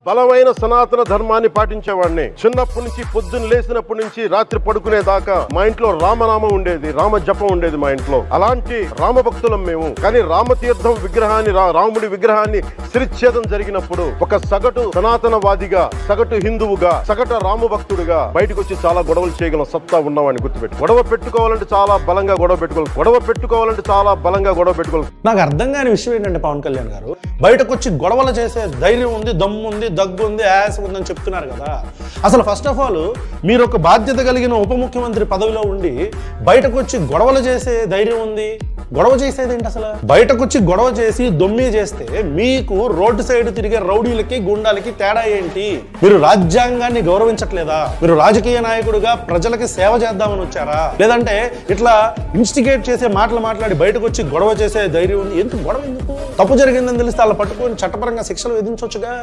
బలమైన సనాతన ధర్మాన్ని పాటించేవాడిని. చిన్నప్పటి నుంచి పొద్దున్న లేచినప్పటి నుంచి రాత్రి పడుకునే దాకా మా ఇంట్లో రామనామం ఉండేది, రామ జపం ఉండేది మా ఇంట్లో. అలాంటి రామ భక్తులం మేము. కానీ రామతీర్థం విగ్రహాన్ని, రాముడి విగ్రహాన్ని శిరచ్ఛేదం జరిగినప్పుడు ఒక సగటు సనాతనవాదిగా, సగటు హిందువుగా, సగటు రామ భక్తుడిగా బయటకు వచ్చి చాలా గొడవలు చేయగల సత్తా ఉన్నవాడిని గుర్తుపెట్టు. గొడవ పెట్టుకోవాలంటే చాలా బలంగా గొడవ పెట్టుకోవాలి. నాకు అర్థం కాని విషయం ఏంటంటే పవన్ కళ్యాణ్ గారు బయటకు వచ్చి గొడవలు చేసే ధైర్యం ఉంది, దమ్ము ఉంది, దగ్గు ఉంది, ఆయాసం ఉందని చెప్తున్నారు కదా. అసలు ఫస్ట్ ఆఫ్ ఆల్ మీరు ఒక బాధ్యత కలిగిన ఉప ముఖ్యమంత్రి పదవిలో ఉండి బయటకు వచ్చి గొడవలు చేసే ధైర్యం ఉంది. గొడవ చేసేది ఏంటి అసలు? బయటకు వచ్చి గొడవ చేసి దొమ్మి చేస్తే మీకు రోడ్డు సైడ్ తిరిగే రౌడీలకి, గుండాలకి తేడా ఏంటి? మీరు రాజ్యాంగాన్ని గౌరవించట్లేదా? మీరు రాజకీయ నాయకుడిగా ప్రజలకి సేవ చేద్దామని వచ్చారా? లేదంటే ఇట్లా ఇన్స్టిగేట్ చేసే మాటలు మాట్లాడి బయటకు వచ్చి గొడవ చేసే ధైర్యం ఉంది? ఎందుకు గొడవ? ఎందుకు? తప్పు జరిగిందని తెలిస్తే అలా పట్టుకొని చట్టపరంగా శిక్షలు విధించవచ్చుగా.